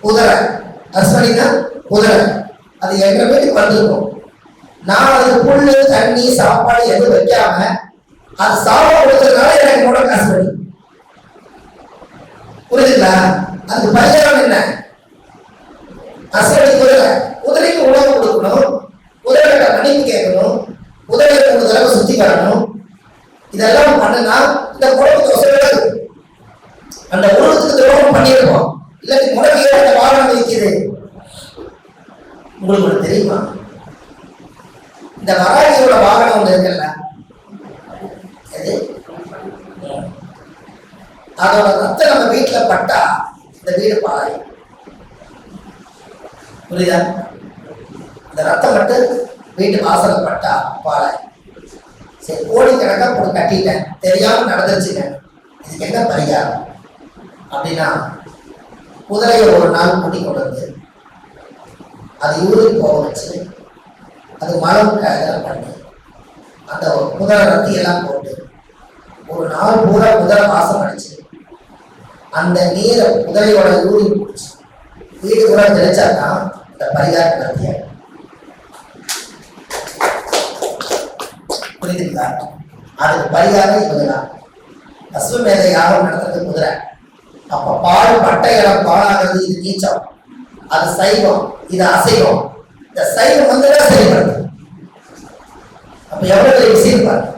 குதிரை, அஸ்வினா குதிரை, அது எங்க வீட்டுக்கு வந்திருக்கும். நான் அதுக்கு புல்லு தண்ணி சாப்பாடு எதுவும் வைக்காம அது சாப்பாடு கொடுத்ததுனால எனக்கு கூட காசு பண்ணி. புரியுதுங்களா? அதுக்கு பரிகாரம் என்ன? அஸ்வினி குதிரை, குதிரைக்கு உணவு கொடுக்கணும், குதிரைகிட்ட மன்னிப்பு கேட்கணும், குதிரை 3 தடவை சுத்தி வரணும். இதெல்லாம் பண்ணுனா இந்த குழம்பு தோசை விடாது. அந்த உணவுக்கு துரோகம் பண்ணியிருக்கோம். இல்லாட்டி முறையே அந்த வாகனம் இருக்குது. உங்களுக்கு தெரியுமா? இந்த வராகியோட வாகனம் ஒன்று இருக்குல்ல, அதோட ரத்தம் நம்ம வீட்டுல பட்டா இந்த வீடு பாயும். புரியுதா? இந்த ரத்தம் மட்டும் வீட்டு வாசல பட்டா பாலாய். சரி, கோடிக்கணக்கா போட்டு கட்டிட்டேன், தெரியாம நடந்துருச்சுங்க, இதுக்கு என்ன பரிகாரம் அப்படின்னா, குதிரையை ஒரு நாள் கூட்டி கொண்டு வந்து அது ஊருக்கு போக வச்சு அது மரம் இதெல்லாம் பண்ணி அந்த குதிரை ரத்தி எல்லாம் போட்டு ஒரு நாள் பூரா குதிரை வாசம் அடிச்சு அந்த நீரை குதிரையோட யூரின் குடிச்சு வீடு கூட தெளிச்சாதான் இந்த பரிகாரம் நடத்தியாங்க. புரியுதுங்களா? அதுக்கு பரிகாரம் இவங்கதான். அஸ்வமேத யாகம் நடத்துறது குதிரை. அப்ப பால் பட்டை இடம் பாலாகிறது. இது நீச்சம், அது சைவம், இது அசைவம். இந்த சைவம் வந்துதான் செயல்படுது. அப்ப எவ்வளவு விஷயம் பாருங்க.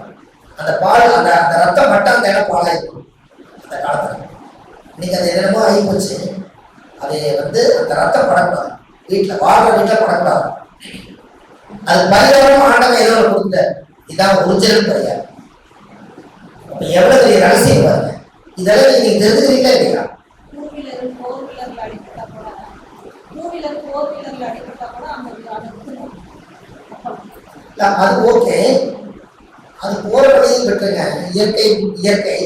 அந்த பால் அந்த ரத்தம் மட்டும் அந்த இடம் பாலாயிருக்கும் அந்த காலத்துல. இன்னைக்கு அது என்னமோ ஆகி போச்சு. அது அந்த ரத்தம் படக்கூடாது, வீட்டுல வாழ்ற வீட்டுல படக்கூடாது. அது பரிகாரம் ஆண்டவன் ஏதோ கொடுத்த இதான் ஒரிஜினல் பரிகாரம். அப்ப எவ்வளவு பெரிய ரகசியம் பாருங்க. இதெல்லாம் நீங்க தெரிஞ்சுக்கிறீங்களா இல்லையா? அது ஓகே, அது போற வழியில் விட்டுருங்க. இயற்கை இயற்கை.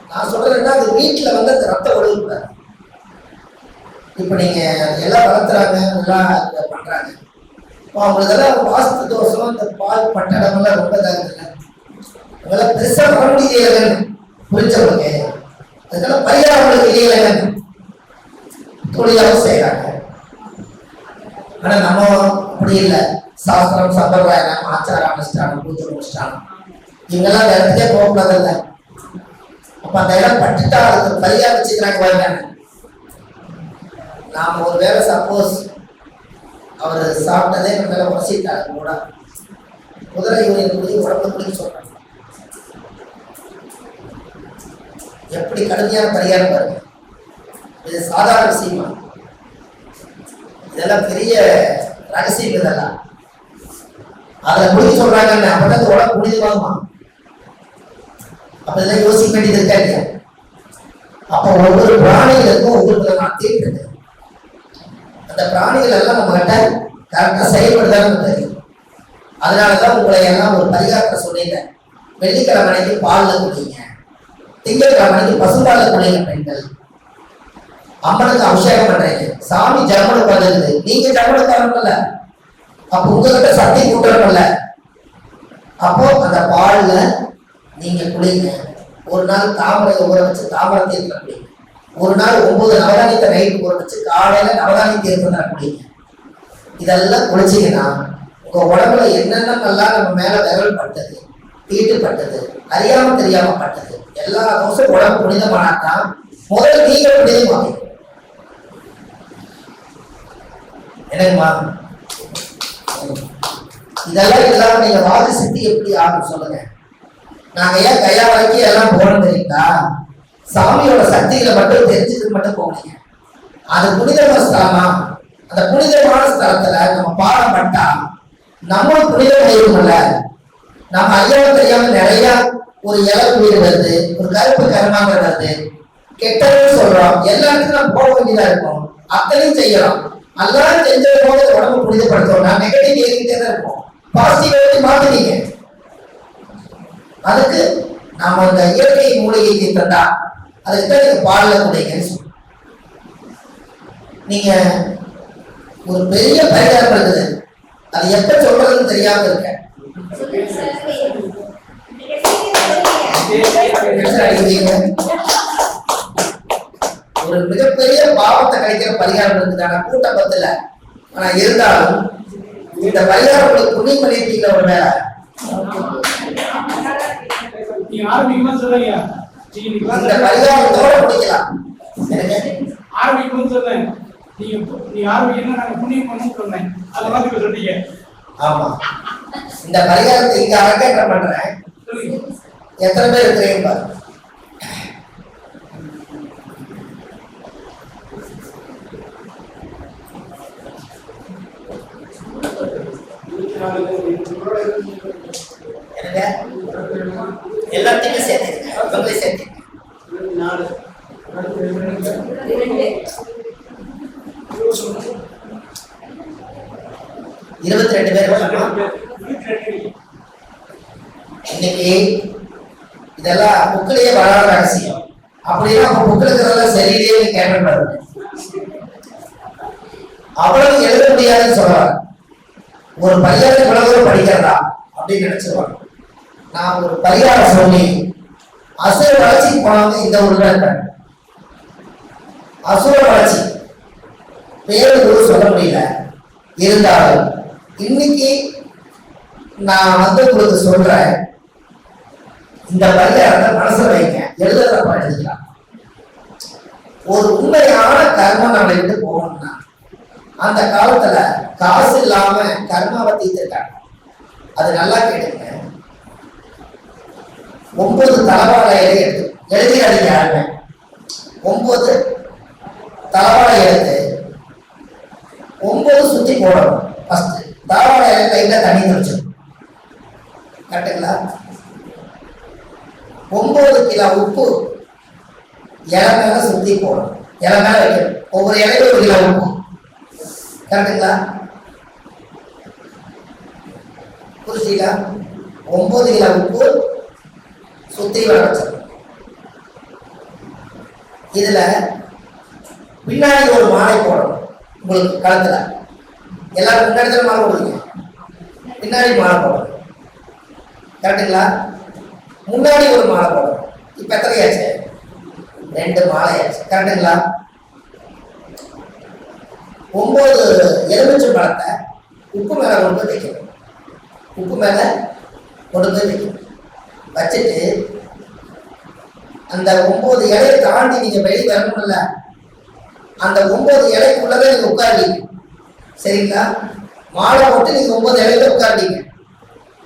நான் சொல்றேன்னா அது வீட்டுல அந்த ரத்த ஒழுங்குறாங்க. இப்ப நீங்க எல்லாம் வளர்த்துறாங்க, எல்லாம் பண்றாங்க. அவங்களுக்கெல்லாம் வாஸ்து தோஷம், இந்த பால் பட்டடமெல்லாம் ரொம்ப இதாகுதுல்ல, அதெல்லாம் பெருசா பண்ண முடியலன்னு புரிஞ்சவங்க. அதுக்கெல்லாம் பரிகாரம் இல்லைன்னு தொழிலாக செய்யறாங்க. ஆனா நம்ம அப்படி இல்லை. சாஸ்திரம், சம்பிரதாயம், ஆச்சார அனுஷ்டானம், பூஜை அனுஷ்டானம், இவங்கெல்லாம் அந்த இடத்துக்கே போகக்கூடாதுல்ல. அப்ப அந்த இடம் பட்டுட்டா அதுக்கு பரிகாரம் வச்சுக்கிறாங்க பாருங்க. நாம ஒரு வேலை சப்போஸ் அவர் சாப்பிட்டதே நம்ம மேல உரசிட்டாரு கூட, குதிரை யூனியன் குடி உடம்பு குடிக்க சொல்றாங்க. எப்படி கடுமையான பரிகாரம் பாருங்க. இது சாதாரண விஷயமா? இதெல்லாம் பெரிய ரகசியம். இதெல்லாம் அதுல குடிக்க சொல்றாங்க. அப்பதான் உடம்பு புனிதமாகுமா? அப்ப இதெல்லாம் யோசிக்க வேண்டியது இருக்கா இல்லையா? அப்ப ஒவ்வொரு பிராணிகளுக்கும் ஒவ்வொரு தீர்வு இருக்கு. அந்த பிராணிகள் எல்லாம் நம்ம கிட்ட கரெக்டா செயல்படுதான்னு தெரியும். அதனாலதான் உங்களை எல்லாம் ஒரு பரிகாரத்தை சொல்லிட்டேன். வெள்ளிக்கிழமை அன்னைக்கு பால்ல குடிங்க, திங்கட்கிழமை அன்னைக்கு பசுபால்ல குடிங்க. பெண்கள் அம்மனுக்கு அபிஷேகம் பண்றீங்க, சாமி ஜெர்மனுக்கு வந்துருது, நீங்க ஜெர்மனுக்கு வரணும்ல, அப்ப உங்ககிட்ட சக்தி கூட்டணும்ல. அப்போ அந்த பால்ல நீங்க குளிங்க. ஒரு நாள் தாமரை ஊற வச்சு தாமரை தீர்த்துல குளிங்க. ஒரு நாள் 9 நவதானியத்தை நைட்டு ஊற வச்சு காலையில நவதானிய தீர்த்துல குளிங்க. இதெல்லாம் குளிச்சீங்கன்னா உங்க உடம்புல என்னென்னலாம் நம்ம மேல விரல் பட்டது, தீட்டு பட்டது, அறியாம தெரியாம பட்டது, எல்லா தோசம் உடம்பு புனிதமானாதான் முதல்ல நீங்க புனிதமாங்க. என்னங்கம்மா? இதெல்லாம் இல்லாம நீங்க வாதி சித்தி எப்படி ஆகும் சொல்லுங்க. நாங்க ஏன் கையா வரைக்கும் எல்லாம் போகணும் தெரியுங்களா? சாமியோட சக்திகளை மட்டும் தெரிஞ்சுட்டு மட்டும் போனீங்க. அது புனிதமான ஸ்தலமா? அந்த புனிதமான ஸ்தலத்துல நம்ம பாடம் பட்டா நம்மளும் புனிதம் ஆயிருக்கும்ல. நம்ம ஐயாவை தெரியாம நிறைய ஒரு இலவு வீடு வருது, ஒரு கருப்பு கருமாங்க வருது, கெட்டதுன்னு சொல்றோம். எல்லா இடத்துக்கும் நம்ம போக வேண்டியதா இருக்கும். அத்தனையும் செய்யலாம். எல்லாம் செஞ்சது போது உடம்பு புனிதப்படுத்தோம்னா நெகட்டிவ் ஏறிக்கிட்டே தான் இருக்கும். பாசிட்டிவ் மாத்துறீங்க. அதுக்கு நாம அந்த இயற்கை மூலிகை தீர்த்தா அதுக்கு தான் நீங்க பாடல குடிங்கன்னு சொல்லுங்க. நீங்க ஒரு பெரிய பரிகாரம் இருக்குது, அது எப்ப சொல்றதுன்னு தெரியாம இருக்க. ஒரு மிகப்பெரிய பாவத்தை கழிக்கிற பரிகாரம் இருக்குதான கூட்டம் பத்துல. ஆனா இருந்தாலும் இந்த பரிகாரம் உங்களுக்கு புண்ணியம் பண்ணிருக்கீங்க. ஒரு வேலை இந்த பரிகாரத்தோட முடிக்கலாம். ஆமா, இந்த பரிகாரத்தை இங்க அரங்கேற்றம் பண்றேன். எத்தனை பேர் இருக்கிறீங்க பாருங்க. எல்லாத்தையுமே சேர்த்து சேர்த்து 22 பேர். இன்னைக்கு இதெல்லாம் புக்கிலேயே வராத ரகசியம். அப்படின்னா புக்கில் இருக்கிறதெல்லாம் சரியிலேயே கேட்கக்கூடாது. அவ்வளவு எழுத முடியாதுன்னு சொல்றாங்க. ஒரு பரிகாரம் இவ்வளவு படிக்கிறதா அப்படின்னு நினைச்சிருவாங்க. நான் ஒரு பரிகாரம் சொல்லி அசுர வளர்ச்சிக்கு போனவங்க இந்த ஊர்ல இருக்காங்க. அசுர வளர்ச்சி பேரு கூட சொல்ல முடியல. இருந்தாலும் இன்னைக்கு நான் உங்களுக்கு சொல்றேன், இந்த பரிகாரத்தை மனசுல வைங்க. எழுதுறப்ப எழுதிக்கலாம். ஒரு உண்மையான கர்மம் நம்மளை விட்டு போகணும்னா அந்த காலத்துல காசு இல்லாம கர்மாவை தீர்த்திருக்காங்க. அது நல்லா கேட்டுங்க. 9 தலவாழை இலை எடுத்து எழுதி அடிக்க யாருமே 9 தலவாழை எடுத்து 9 சுத்தி போடணும். ஃபர்ஸ்ட் தலவாழை இலை கையில தண்ணி தெளிச்சிடும். கரெக்டுங்களா? 9 கிலோ உப்பு இலை மேல சுத்தி போடணும். இலை மேல வைக்கணும். ஒவ்வொரு இலையில 1 கிலோ உப்பு. கரெக்டுங்களா? புரிஞ்சுங்களா? 9 கிலோ உப்பு சுத்தி வர வச்சிடணும். இதுல பின்னாடி ஒரு மாலை போடணும். உங்களுக்கு கழுத்துல எல்லாரும் முன்னாடி மாலை போடுவீங்க, பின்னாடி மாலை போடணும். கரெக்டுங்களா? முன்னாடி ஒரு மாலை போடணும். இப்ப எத்தனை ஆச்சு? 2 மாலை ஆச்சு. கரெக்டுங்களா? 9 எலுமிச்சை பழத்தை உப்பு மேல கொண்டு போய் வைக்கணும். உப்பு மேல கொண்டு போய் வைக்கணும். வச்சுட்டு அந்த 9 இலையை தாண்டி நீங்க வெளியே வரணும்ல, அந்த 9 இலைக்குள்ளதான் நீங்க உட்காருவீங்க. சரிங்களா? மாலை போட்டு நீங்க 9 இலையில உட்காருவீங்க.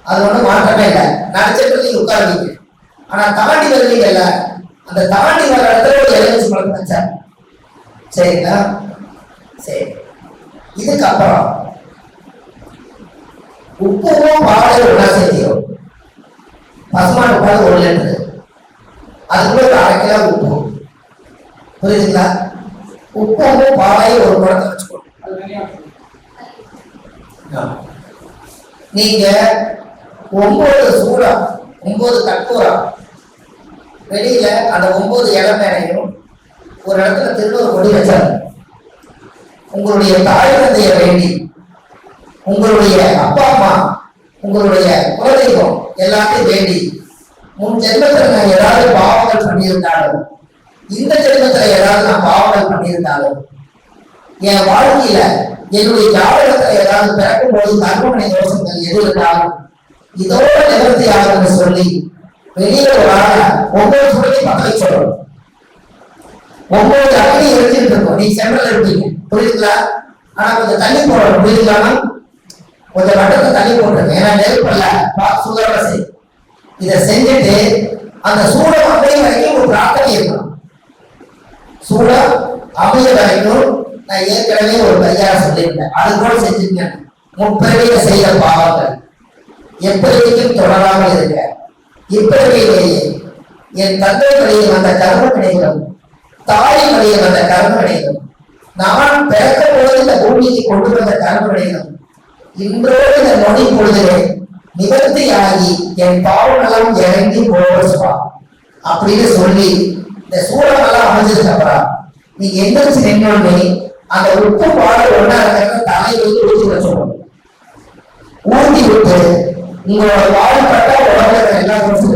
அது ஒண்ணும் மாற்றமே இல்லை. நினைச்சிட்டு நீங்க உட்காருவீங்க. ஆனா தாண்டி வருவீங்கல்ல, அந்த தாண்டி வர இடத்துல ஒரு எலுமிச்சை பழத்தை வச்சா. சரிங்களா? சரி. இதுக்கப்புறம் உப்பும் பாலையும் ஒன்றா சேர்த்திடும். பசுமாட்டு பால் 1 லிட்டரு, அதுக்குள்ள ஒரு 1/2 கிலோ உப்பு. புரியுதுங்களா? உப்பும் பாலையும் ஒரு குடத்தை வச்சுக்கணும். நீங்க 9 சூடம் 9 கற்பூரம் வெளியில அந்த 9 இலை மேலையும் ஒரு இடத்துல திருநூறு கொடி வச்சாரு. உங்களுடைய தாய் தந்தையை வேண்டி, உங்களுடைய அப்பா அம்மா, உங்களுடைய குலதெய்வம் எல்லாத்தையும் வேண்டி, முன் ஜென்மத்தில் நான் ஏதாவது பாவங்கள் பண்ணியிருந்தாலும், இந்த ஜென்மத்தில் ஏதாவது நான் பாவங்கள் பண்ணியிருந்தாலும், என் வாழ்க்கையில என்னுடைய ஜாதகத்துல ஏதாவது பிறக்கும் போது கர்மமனை தோஷங்கள் எது இருந்தாலும் இதோட நிவர்த்தி ஆகும்னு சொல்லி வெளியே ஒரு ஆள 9 சுடலை பதவி சொல்லணும். 9 அக்னி எரிஞ்சிட்டு இருக்கும். நீ சென்ட்ரல் இருப்பீங்க. புரியுதுங்களா? ஆனா கொஞ்சம் தண்ணி போடணும். புரியுதுங்களா? கொஞ்சம் வட்டத்தை தண்ணி போட்டுருங்க. ஏன்னா நெருப்பல்ல சுதரசை. இதை செஞ்சுட்டு அந்த சூடம் அமைய வரைக்கும் ஒரு பிரார்த்தனை இருக்கணும். சூடம் அமைய வரைக்கும் நான் ஏற்கனவே ஒரு பரிகாரம் சொல்லியிருந்தேன். அது கூட செஞ்சுங்க. முற்பிறவியில செய்த பாவங்கள் எப்படியும் தொடராமல் இருக்க, இப்பிறவியிலேயே என் தந்தை வழியில் வந்த கர்ம வினைகளும் தாய் வழியில் வந்த கர்ம வினைகளும் நான் பிறக்க போது இந்த பூமிக்கு கொண்டு வந்த கர்ம வினைகளும் இன்றோடு இந்த நொடி பொழுதிலே நிவர்த்தியாகி என் பாவநலம் இறங்கி போவா அப்படின்னு சொல்லி இந்த சூழலெல்லாம் அமைஞ்சதுக்கு அப்புறம் நீங்க எந்திரிச்சு நின்னோடனே அந்த உப்பு பாடு ஒன்னா இருக்கிற தலையை வந்து ஊற்றி வச்சுக்கணும். ஊற்றி விட்டு உங்களோட வாழ்பட்ட உலக எல்லா வருஷம்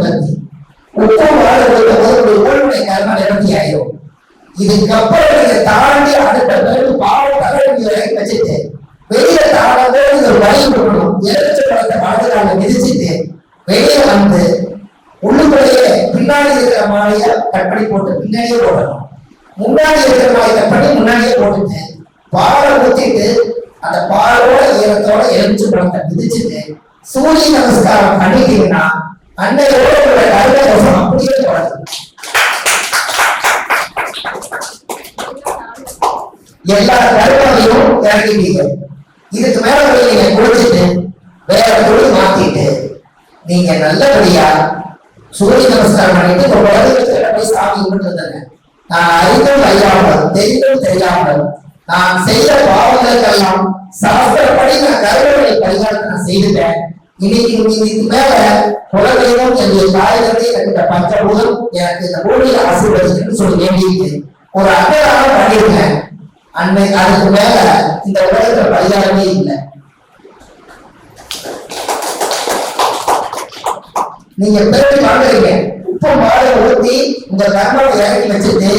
உப்பு பாடு கொடுக்கும் போது ஒரு ஊழ்வினை கர்மம் நிவர்த்தி ஆயிடும். இதுக்கப்புறம் நீங்க தாண்டி அடுத்த பிறகு பாவம் தகவல் இறக்கி வச்சுட்டு வெளியில தாண்டவே நீங்க ஒரு வழி கொடுக்கணும். எலுமிச்சை பழத்தை வலதுகால மிதிச்சுட்டு வெளியே வந்து உள்ளுக்குள்ளேயே பின்னாடி இருக்கிற மாலைய கட் பண்ணி போட்டு பின்னாடியே போடணும். முன்னாடி இருக்கிற மாலையை கட் பண்ணி முன்னாடியே போட்டுட்டு பாலை ஊத்திட்டு அந்த பாலோட ஈரத்தோட எலுமிச்சை பழத்தை மிதிச்சுட்டு சூரிய நமஸ்காரம் பண்ணிட்டீங்கன்னா அன்னையோட உங்களோட கருணை தோஷம் அப்படியே போடாது. எல்லா கருணையும் இறங்கிட்டீங்க. இதுக்கு மேல நீங்க குளிச்சுட்டு வேற தொழில் மாத்திட்டு நீங்க நல்லபடியா சூரிய நமஸ்காரம் பண்ணிட்டு உங்க உலகத்துல போய் சாமி கும்பிட்டு நான் அறிந்தும் அறியாமல் தெரிந்தும் தெரியாமல் நான் செய்த பாவங்களுக்கெல்லாம் சாஸ்திரப்படி நான் கருணை பரிகாரத்தை நான் செய்துட்டேன். இன்னைக்கு இதுக்கு மேல குலதெய்வம் என்னுடைய தாயகத்தை எனக்கு பஞ்சபூதம் எனக்கு இந்த பூமியில ஆசீர்வதிக்கணும்னு சொல்லி வேண்டிட்டு ஒரு அன்னதானம் பண்ணிருக்கேன். அன்னை அதுக்கு மேல இந்த உலகத்துல பரிகாரமே இல்லை. நீங்க பேசி வாங்குறீங்க, உப்பு மாலை ஊத்தி உங்க கர்மாவை இறக்கி வச்சுட்டு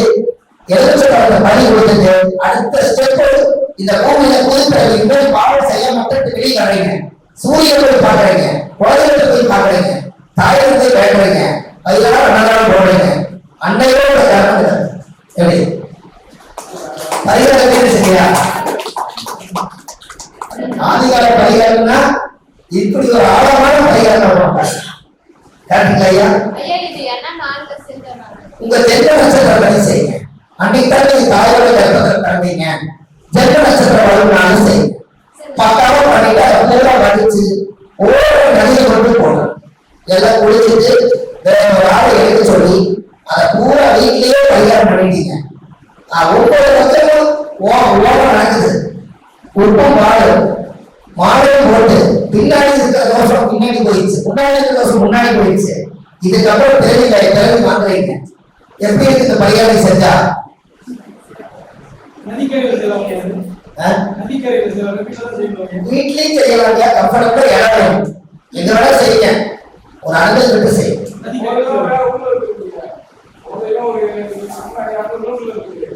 எலுமிச்சை பணி கொடுத்துட்டு அடுத்த ஸ்டெப் இந்த பூமியில புதுப்பிறகு இன்னும் பாவம் செய்ய மட்டும் வெளியே வர்றீங்க. சூரியன் போய் பாக்குறீங்க, குழந்தைகளை போய் பாக்குறீங்க, தாயகத்தை பேசுறீங்க, அதெல்லாம் அன்னதானம் போடுறீங்க. அன்னையோட கர்மம் எப்படி பரிகாரம் சரியா? ஆதிகால பரிகாரம்னா இப்படி ஒரு ஆழமான பரிகாரம் பண்ணுவாங்க. கரெக்டுங்களா ஐயா? உங்க ஜென்ம நட்சத்திரம் படி செய்யுங்க. அன்னைக்கு தான் நீங்க தாயோட கர்ப்பத்தை தந்தீங்க. ஜென்ம நட்சத்திரம் வரும்னாலும் செய்யுங்க. பக்காவா பண்ணிட்டு பூரா வடிச்சு ஒவ்வொரு நதியை கொண்டு போகணும். எல்லாம் குளிச்சுட்டு வேற ஒரு ஆளை எடுக்க சொல்லி அதை பூரா வீட்லயே பரிகாரம் பண்ணிட்டீங்க. ஒவ்வொரு பக்கமும் ஓரம் நடக்குது. உப்பும் மாலையும் போட்டு பின்னாடி இருக்கிற தோஷம் பின்னாடி போயிடுச்சு, முன்னாடி இருக்கிற தோஷம் முன்னாடி போயிடுச்சு. இதுக்கப்புறம் பிறகு வாங்குறீங்க. எப்படி இருக்கு இந்த பரிகாரம் செஞ்சா? வீட்லயும் செய்யலாம், கம்ஃபர்டபுளா இடம் வேணும். எங்க வேணா செய்யுங்க, ஒரு அனுமதி விட்டு செய்யும்.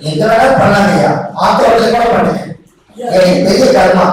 எங்க வேணா பண்ணாங்கய்யா, ஆத்தோட்டத்துல கூட பண்ணுங்க. பெரிய கர்மா